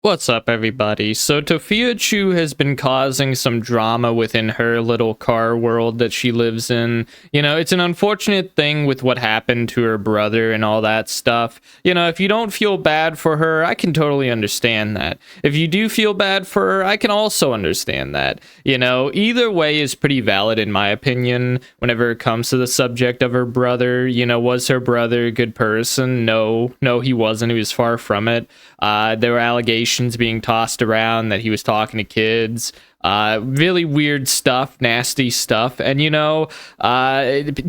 What's up, everybody? So Tophia Chu has been causing some drama within her little car world that she lives in. You know, it's an unfortunate thing with what happened to her brother and all that stuff. You know, if you don't feel bad for her, I can totally understand that. If you do feel bad for her, I can also understand that. You know, either way is pretty valid in my opinion whenever it comes to the subject of her brother. You know, was her brother a good person? No, he wasn't. He was far from it. There were allegations being tossed around that he was talking to kids, really weird stuff, nasty stuff, and you know,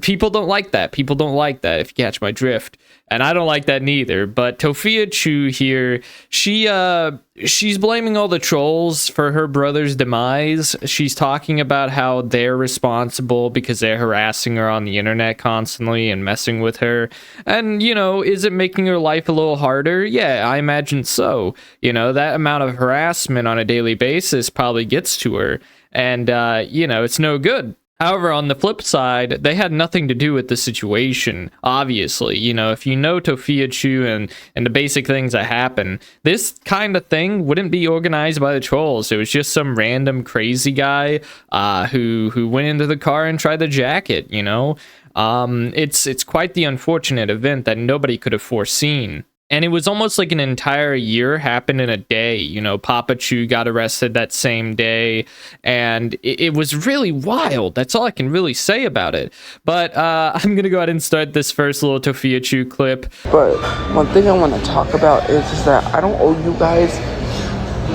people don't like that. People don't like that, if you catch my drift, and I don't like that neither. But Tophia Chu here, she's blaming all the trolls for her brother's demise. She's talking about how they're responsible because they're harassing her on the internet constantly and messing with her. And, you know, is it making her life a little harder? Yeah, I imagine so. You know, that amount of harassment on a daily basis probably gets to her. And, you know, it's no good. However, on the flip side, they had nothing to do with the situation, obviously. You know, if you know Tophia Chu and the basic things that happen, this kind of thing wouldn't be organized by the trolls. It was just some random crazy guy who went into the car and tried to jack it, you know? It's quite the unfortunate event that nobody could have foreseen. And it was almost like an entire year happened in a day. You know, Papa Chu got arrested that same day, and it was really wild. That's all I can really say about it. But I'm going to go ahead and start this first little Tophia Chu clip. But one thing I want to talk about is that I don't owe you guys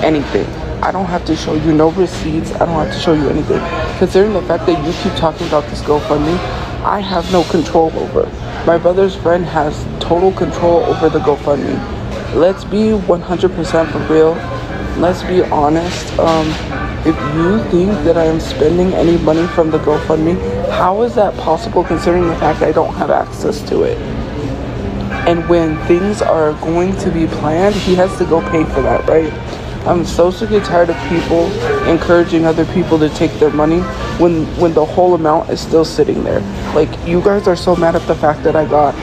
anything. I don't have to show you no receipts. I don't have to show you anything. Considering the fact that you keep talking about this GoFundMe, I have no control over. My brother's friend has total control over the GoFundMe. Let's be 100% for real. Let's be honest. If you think that I am spending any money from the GoFundMe, how is that possible considering the fact I don't have access to it? And when things are going to be planned, he has to go pay for that, right? I'm so sick and tired of people encouraging other people to take their money when the whole amount is still sitting there. Like, you guys are so mad at the fact that I got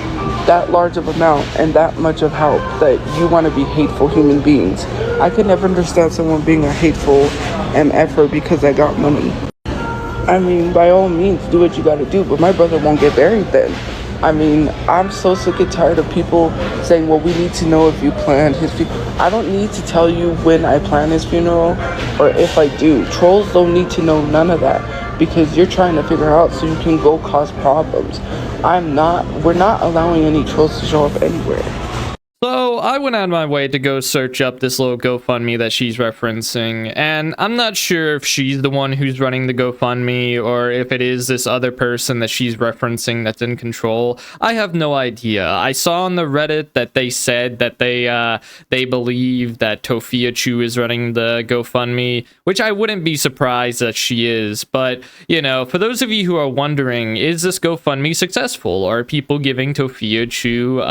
that large of amount and that much of help that you want to be hateful human beings. I could never understand someone being a hateful MFer because I got money. I mean, by all means, do what you got to do, but my brother won't get buried then. I mean, I'm so sick and tired of people saying, well, we need to know if you planned his funeral. I don't need to tell you when I plan his funeral or if I do. Trolls don't need to know none of that because you're trying to figure out so you can go cause problems. We're not allowing any trolls to show up anywhere. So I went out of my way to go search up this little GoFundMe that she's referencing, and I'm not sure if she's the one who's running the GoFundMe or if it is this other person that she's referencing that's in control. I have no idea. I saw on the Reddit that they said that they believe that Tophia Chu is running the GoFundMe, which I wouldn't be surprised that she is. But, you know, for those of you who are wondering, is this GoFundMe successful? Are people giving Tophia Chu,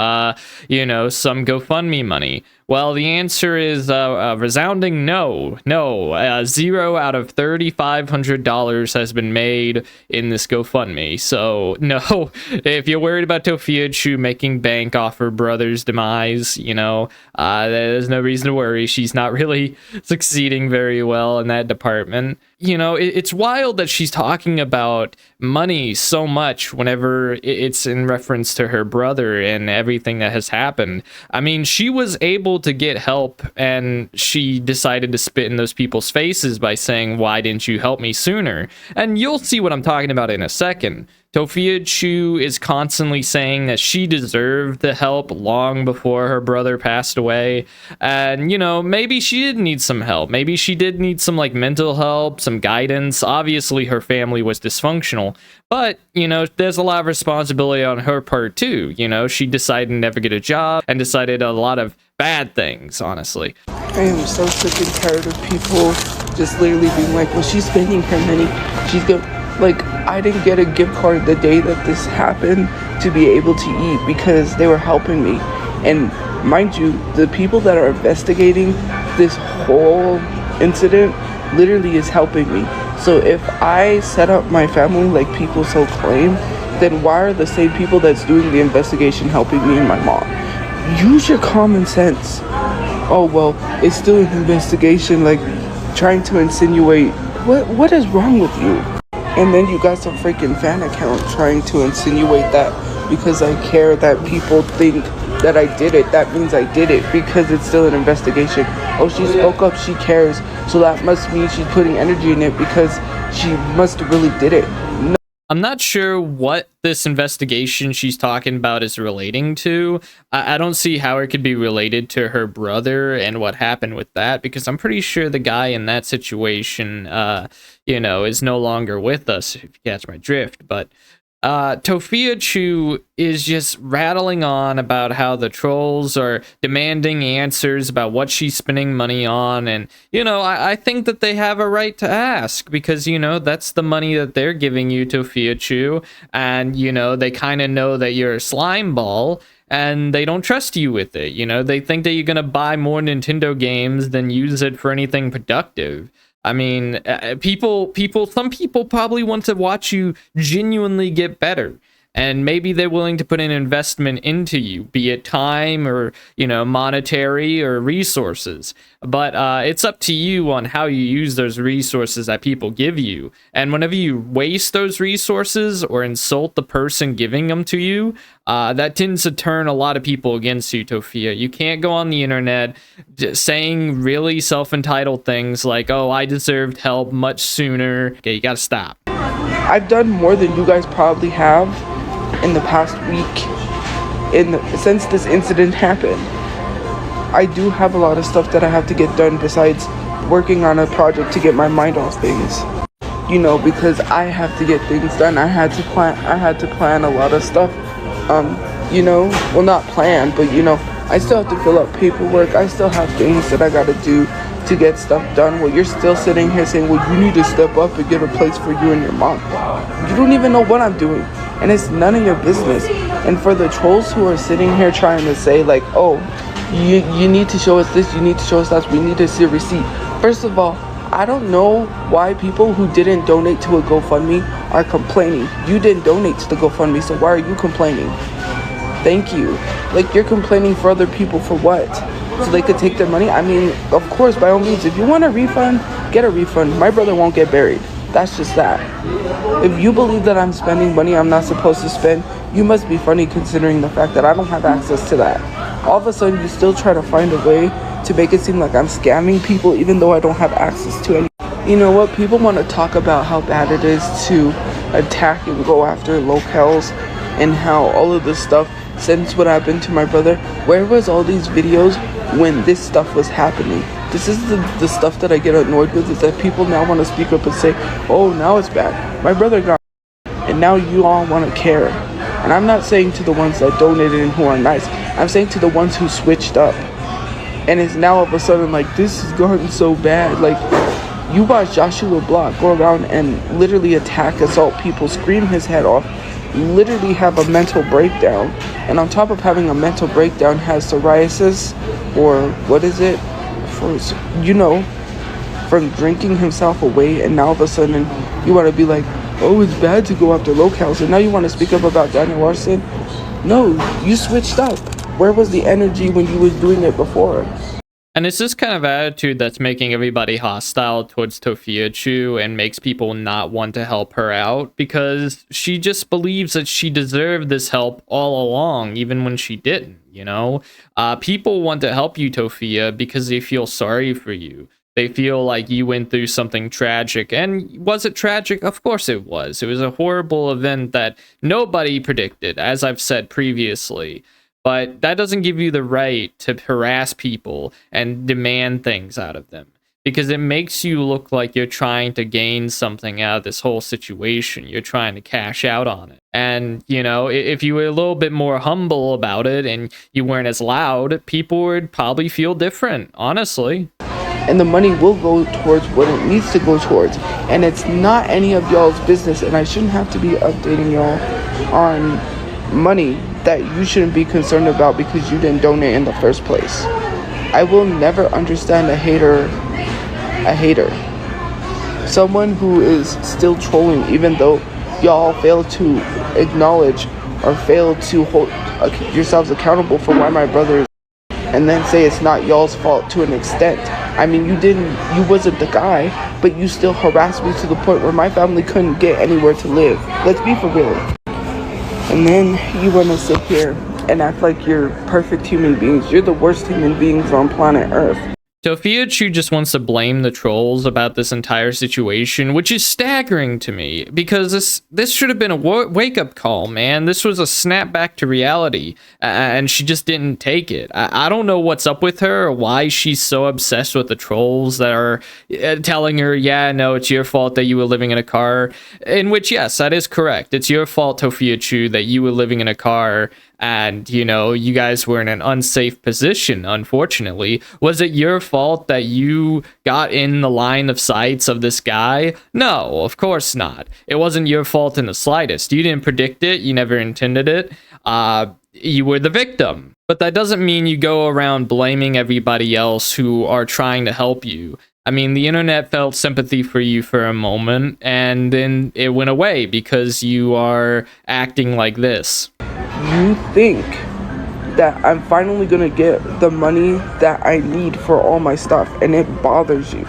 you know, some GoFundMe money? Well, the answer is a resounding no. 0 out of $3,500 has been made in this GoFundMe. So, no, if you're worried about Tophia Chu making bank off her brother's demise, you know, there's no reason to worry. She's not really succeeding very well in that department. You know, it's wild that she's talking about money so much whenever it's in reference to her brother and everything that has happened. I mean, she was able to get help, and she decided to spit in those people's faces by saying, why didn't you help me sooner? And you'll see what I'm talking about in a second. Tophia Chu is constantly saying that she deserved the help long before her brother passed away. And, you know, maybe she did need some help. Maybe she did need some, like, mental help, some guidance. Obviously, her family was dysfunctional. But, you know, there's a lot of responsibility on her part, too. You know, she decided to never get a job and decided a lot of bad things, honestly. I am so sick and tired of people just literally being like, well, she's spending her money. She's going... Like, I didn't get a gift card the day that this happened to be able to eat because they were helping me. And mind you, the people that are investigating this whole incident literally is helping me. So if I set up my family like people so claim, then why are the same people that's doing the investigation helping me and my mom? Use your common sense. oh well, it's still an investigation, like trying to insinuate what is wrong with you? And then you got some freaking fan account trying to insinuate that because I care that people think that I did it, that means I did it because it's still an investigation. Oh, she spoke up, she cares, so that must mean she's putting energy in it because she must have really did it. No. I'm not sure what this investigation she's talking about is relating to. I don't see how it could be related to her brother and what happened with that, because I'm pretty sure the guy in that situation, is no longer with us, if you catch my drift. But Tophia Chu is just rattling on about how the trolls are demanding answers about what she's spending money on. And, I think that they have a right to ask because, that's the money that they're giving you, Tophia Chu. And, they kind of know that you're a slime ball and they don't trust you with it. They think that you're going to buy more Nintendo games than use it for anything productive. I mean, some people probably want to watch you genuinely get better. And maybe they're willing to put an investment into you, be it time or, monetary or resources. But it's up to you on how you use those resources that people give you. And whenever you waste those resources or insult the person giving them to you, that tends to turn a lot of people against you, Tophia. You can't go on the internet saying really self-entitled things like, oh, I deserved help much sooner. Okay, you gotta stop. I've done more than you guys probably have in the past week since this incident happened. I do have a lot of stuff that I have to get done besides working on a project to get my mind off things. Because I have to get things done. I had to plan a lot of stuff. Well, not plan, but I still have to fill out paperwork. I still have things that I gotta do to get stuff done. Well, you're still sitting here saying, well, you need to step up and get a place for you and your mom. You don't even know what I'm doing, and it's none of your business. And for the trolls who are sitting here trying to say like, oh, you need to show us this, you need to show us that, we need to see a receipt. First of all, I don't know why people who didn't donate to a GoFundMe are complaining. You didn't donate to the GoFundMe, so why are you complaining? Thank you. Like, you're complaining for other people for what? So they could take their money? I mean, of course, by all means, if you want a refund, get a refund. My brother won't get buried. That's just that. If you believe that I'm spending money I'm not supposed to spend, you must be funny considering the fact that I don't have access to that. All of a sudden, you still try to find a way to make it seem like I'm scamming people even though I don't have access to any. You know what? People want to talk about how bad it is to attack and go after locales and how all of this stuff since what happened to my brother. Where was all these videos when this stuff was happening? This is the stuff that I get annoyed with, is that people now want to speak up and say, oh, now it's bad. My brother got and now you all want to care. And I'm not saying to the ones that donated and who are nice. I'm saying to the ones who switched up. And it's now all of a sudden like, this has gotten so bad. Like, you watch Joshua Block go around and literally attack, assault people, scream his head off, literally have a mental breakdown. And on top of having a mental breakdown, has psoriasis, or what is it? From drinking himself away. And now all of a sudden, you want to be like, oh, it's bad to go after locales. And now you want to speak up about Daniel Larson? No, you switched up. Where was the energy when you was doing it before? And it's this kind of attitude that's making everybody hostile towards Tophia Chu and makes people not want to help her out, because she just believes that she deserved this help all along, even when she didn't, People want to help you, Tophia, because they feel sorry for you. They feel like you went through something tragic. And was it tragic? Of course it was. It was a horrible event that nobody predicted, as I've said previously. But that doesn't give you the right to harass people and demand things out of them, because it makes you look like you're trying to gain something out of this whole situation. You're trying to cash out on it. And, if you were a little bit more humble about it and you weren't as loud, people would probably feel different, honestly. And the money will go towards what it needs to go towards. And it's not any of y'all's business. And I shouldn't have to be updating y'all on money that you shouldn't be concerned about because you didn't donate in the first place. I will never understand a hater. Someone who is still trolling even though y'all fail to acknowledge or fail to hold yourselves accountable for why my brother is. and then say it's not y'all's fault to an extent. I mean, you wasn't the guy, but you still harassed me to the point where my family couldn't get anywhere to live. Let's be for real. And then you want to sit here and act like you're perfect human beings. You're the worst human beings on planet Earth. Tophia Chu just wants to blame the trolls about this entire situation, which is staggering to me, because this should have been a wake-up call, man. This was a snap back to reality, and she just didn't take it. I don't know what's up with her, or why she's so obsessed with the trolls that are telling her, yeah, no, it's your fault that you were living in a car, in which, yes, that is correct. It's your fault, Tophia Chu, that you were living in a car, and, you know, you guys were in an unsafe position, unfortunately. Was it your fault that you got in the line of sights of this guy? No, of course not. It wasn't your fault in the slightest. You didn't predict it. You never intended it. You were the victim. But that doesn't mean you go around blaming everybody else who are trying to help you. I mean, the internet felt sympathy for you for a moment, and then it went away because you are acting like this. You think that I'm finally gonna get the money that I need for all my stuff, and it bothers you.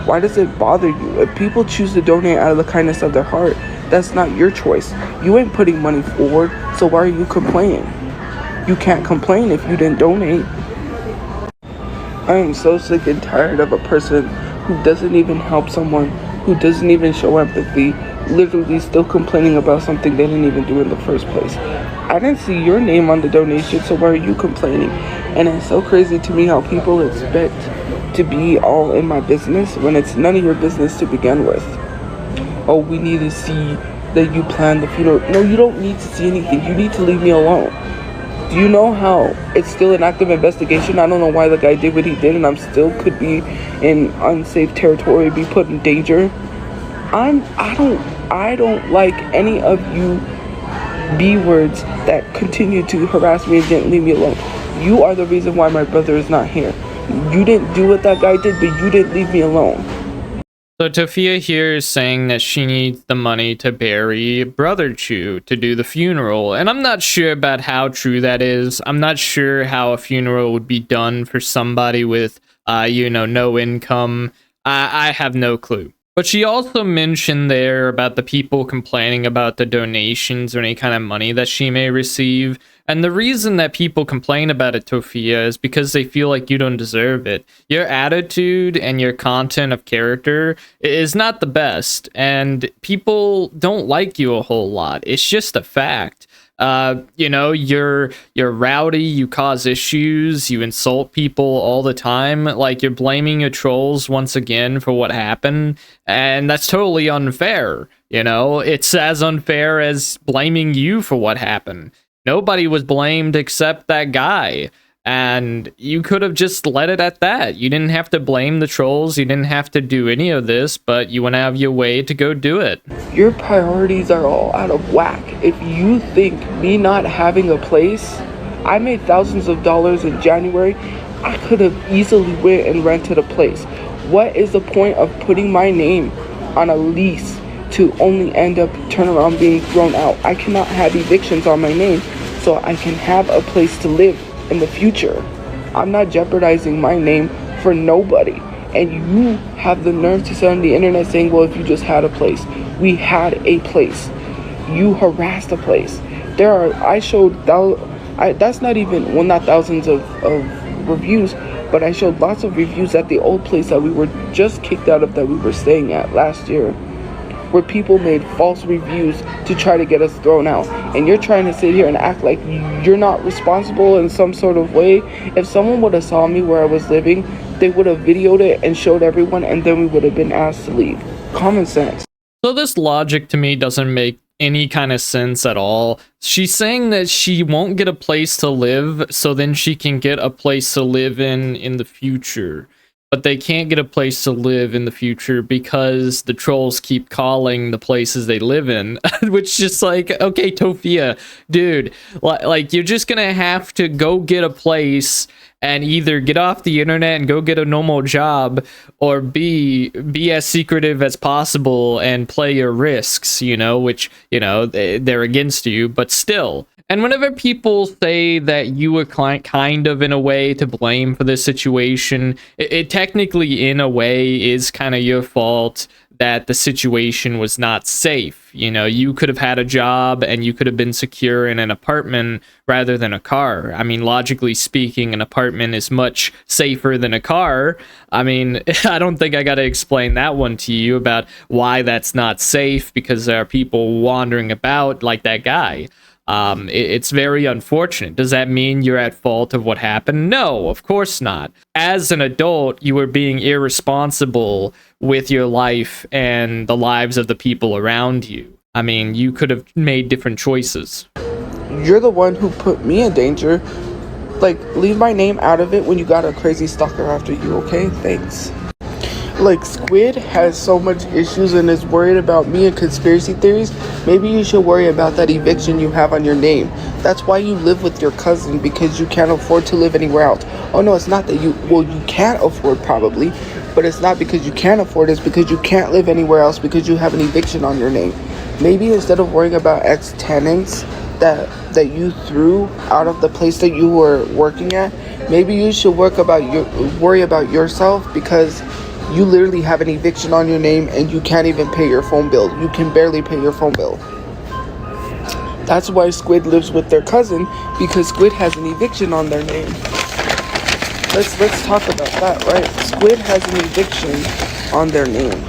Why does it bother you? If people choose to donate out of the kindness of their heart, that's not your choice. You ain't putting money forward, so why are you complaining? You can't complain if you didn't donate. I am so sick and tired of a person who doesn't even help someone, who doesn't even show empathy, literally still complaining about something they didn't even do in the first place. I didn't see your name on the donation, so why are you complaining? And it's so crazy to me how people expect to be all in my business when it's none of your business to begin with. Oh, we need to see that you planned the funeral. No, you don't need to see anything. You need to leave me alone. Do you know how it's still an active investigation? I don't know why the guy did what he did, and I'm still could be in unsafe territory, be put in danger. I don't like any of you B-words that continue to harass me and didn't leave me alone. You are the reason why my brother is not here. You didn't do what that guy did, but you didn't leave me alone. So Tophia here is saying that she needs the money to bury Brother Chu, to do the funeral. And I'm not sure about how true that is. I'm not sure how a funeral would be done for somebody with, no income. I have no clue. But she also mentioned there about the people complaining about the donations or any kind of money that she may receive. And the reason that people complain about it, Tophia, is because they feel like you don't deserve it. Your attitude and your content of character is not the best, and people don't like you a whole lot. It's just a fact. You're rowdy, you cause issues, you insult people all the time, like you're blaming your trolls once again for what happened, and that's totally unfair. It's as unfair as blaming you for what happened. Nobody was blamed except that guy, and you could have just let it at that. You didn't have to blame the trolls, you didn't have to do any of this, but you went out of your way to go do it. Your priorities are all out of whack. If you think me not having a place, I made thousands of dollars in January, I could have easily went and rented a place. What is the point of putting my name on a lease to only end up turn around being thrown out? I cannot have evictions on my name so I can have a place to live in the future. I'm not jeopardizing my name for nobody. And you have the nerve to sit on the internet saying, well, if you just had a place. We had a place. You harassed a place. That's not even, well, not thousands of reviews, but I showed lots of reviews at the old place that we were just kicked out of, that we were staying at last year, where people made false reviews to try to get us thrown out. And you're trying to sit here and act like you're not responsible in some sort of way. If someone would have saw me where I was living, they would have videoed it and showed everyone, and then we would have been asked to leave. Common sense. So this logic to me doesn't make any kind of sense at all. She's saying that she won't get a place to live, so then she can get a place to live in the future. But they can't get a place to live in the future because the trolls keep calling the places they live in, which is just like, okay, Tophia, dude, like you're just gonna have to go get a place and either get off the internet and go get a normal job, or be as secretive as possible and play your risks, which, they're against you, but still. And whenever people say that you were kind of in a way to blame for this situation, it technically in a way is kind of your fault that the situation was not safe. You know, you could have had a job and you could have been secure in an apartment rather than a car. I mean, logically speaking, an apartment is much safer than a car. I mean, I don't think I got to explain that one to you about why that's not safe, because there are people wandering about like that guy. It's very unfortunate. Does that mean you're at fault of what happened? No, of course not. As an adult, you were being irresponsible with your life and the lives of the people around you. I mean, you could have made different choices. You're the one who put me in danger. Like, leave my name out of it when you got a crazy stalker after you, okay? Thanks. Like, Squid has so much issues and is worried about me and conspiracy theories. Maybe you should worry about that eviction you have on your name. That's why you live with your cousin, because you can't afford to live anywhere else. Oh no, it's not that you can't afford probably, but it's not because you can't afford, it's because you can't live anywhere else because you have an eviction on your name. Maybe instead of worrying about ex-tenants that you threw out of the place that you were working at, maybe you should worry about yourself, because you literally have an eviction on your name and you can't even pay your phone bill. You can barely pay your phone bill. That's why Squid lives with their cousin, because Squid has an eviction on their name. Let's talk about that, right? Squid has an eviction on their name.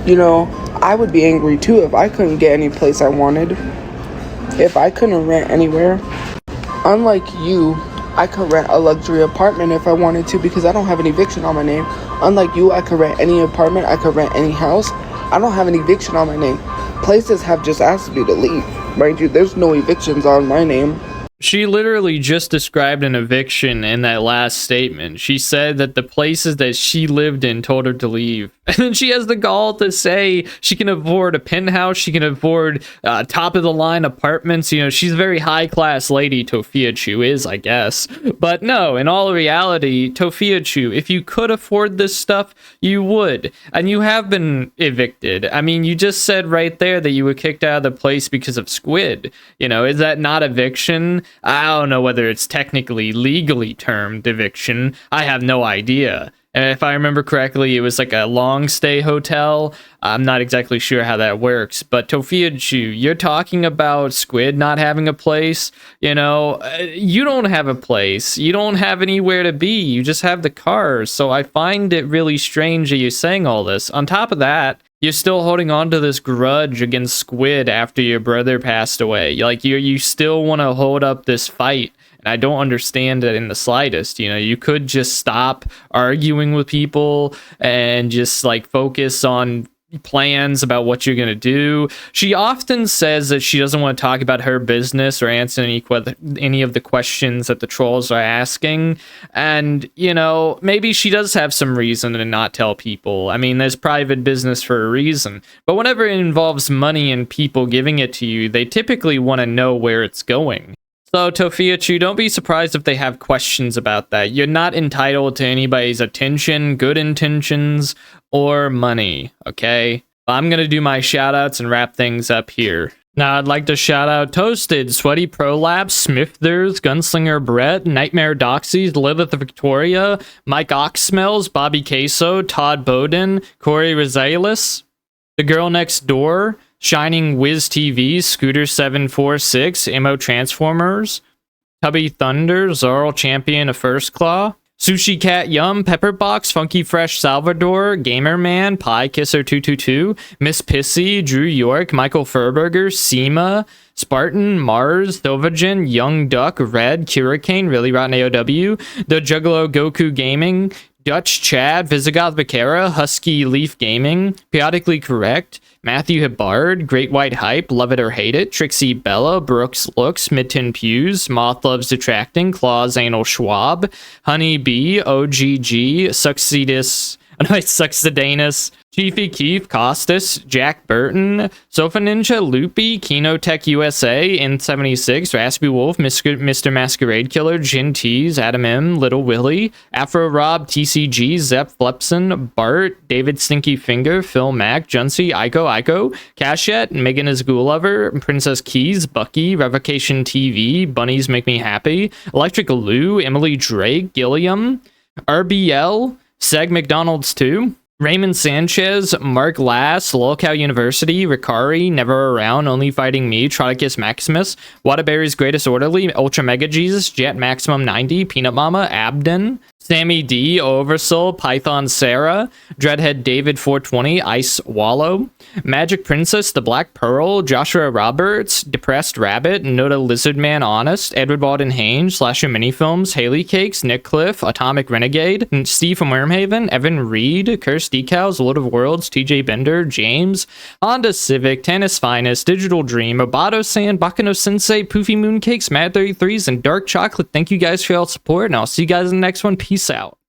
You know, I would be angry too if I couldn't get any place I wanted. If I couldn't rent anywhere. Unlike you, I could rent a luxury apartment if I wanted to, because I don't have an eviction on my name. Unlike you, I could rent any apartment, I could rent any house. I don't have an eviction on my name. Places have just asked me to leave. Mind you, there's no evictions on my name. She literally just described an eviction in that last statement. She said that the places that she lived in told her to leave. And then she has the gall to say she can afford a penthouse, she can afford top-of-the-line apartments. You know, she's a very high-class lady, Tophia Chu is, I guess. But no, in all reality, Tophia Chu, if you could afford this stuff, you would. And you have been evicted. I mean, you just said right there that you were kicked out of the place because of Squid. You know, is that not eviction? I don't know whether it's technically legally termed eviction. I have no idea. And if I remember correctly, it was like a long stay hotel. I'm not exactly sure how that works. But Tophia Chu, you're talking about Squid not having a place. You know, you don't have a place. You don't have anywhere to be. You just have the cars. So I find it really strange that you're saying all this. On top of that, you're still holding on to this grudge against Squid after your brother passed away. Like, you still want to hold up this fight. And I don't understand it in the slightest. You know, you could just stop arguing with people and just like focus on plans about what you're going to do. She often says that she doesn't want to talk about her business or answer any of the questions that the trolls are asking. And, you know, maybe she does have some reason to not tell people. I mean, there's private business for a reason. But whenever it involves money and people giving it to you, they typically want to know where it's going. So, Tophia Chu, don't be surprised if they have questions about that. You're not entitled to anybody's attention, good intentions, or money, okay? I'm going to do my shoutouts and wrap things up here. Now, I'd like to shout out Toasted, Sweaty Prolapse, Smithers, Gunslinger Brett, Nightmare Doxies, Lilith Victoria, Mike Oxsmells, Bobby Queso, Todd Bowden, Corey Rosales, The Girl Next Door, Shining Wiz TV, Scooter746, Emo Transformers, Tubby Thunder, Zorl Champion of First Claw, Sushi Cat Yum, Pepperbox, Funky Fresh Salvador, Gamerman, Pie Kisser 222, Miss Pissy, Drew York, Michael Furberger, Seema, Spartan, Mars, Dovagen, Young Duck, Red, Curricane, Really Rotten AOW, The Juggalo Goku Gaming, Dutch Chad, Visigoth Vaquera, Husky Leaf Gaming, Periodically Correct, Matthew Hibbard, Great White Hype, Love It or Hate It, Trixie Bella, Brooks Looks, Mid-10 Pews, Moth Loves Detracting, Claus Anal Schwab, Honey Bee, OGG, Succeedus Annoyed Suxedanus, Chiefy Keith, Costas, Jack Burton, Sofa Ninja, Loopy, Kino Tech USA, N76, Raspy Wolf, Mr. Masquerade Killer, Jin Tees, Adam M, Little Willie, Afro Rob, TCG, Zep Flepson, Bart, David Stinky Finger, Phil Mack, Junsey, Ico, Cashette, Megan is Ghoul Lover, Princess Keys, Bucky, Revocation TV, Bunnies Make Me Happy, Electric Lou, Emily Drake, Gilliam, RBL, Seg McDonald's 2, Raymond Sanchez, Mark Lass, Lolcow University, Ricari, Never Around, Only Fighting Me, Troticus Maximus, Whataberry's Greatest Orderly, Ultra Mega Jesus, Jet Maximum 90, Peanut Mama, Abden, Sammy D, Oversoul, Python Sarah, Dreadhead David 420, Ice Wallow, Magic Princess, The Black Pearl, Joshua Roberts, Depressed Rabbit, Noda Lizardman Honest, Edward Walden Haynes, Slasher Minifilms, Haley Cakes, Nick Cliff, Atomic Renegade, Steve from Wormhaven, Evan Reed, Cursed Decals, Lord of Worlds, TJ Bender, James, Honda Civic, Tennis Finest, Digital Dream, Obato Sand, Bakano Sensei, Poofy Mooncakes, Mad 33s, and Dark Chocolate. Thank you guys for your support, and I'll see you guys in the next one. Peace out.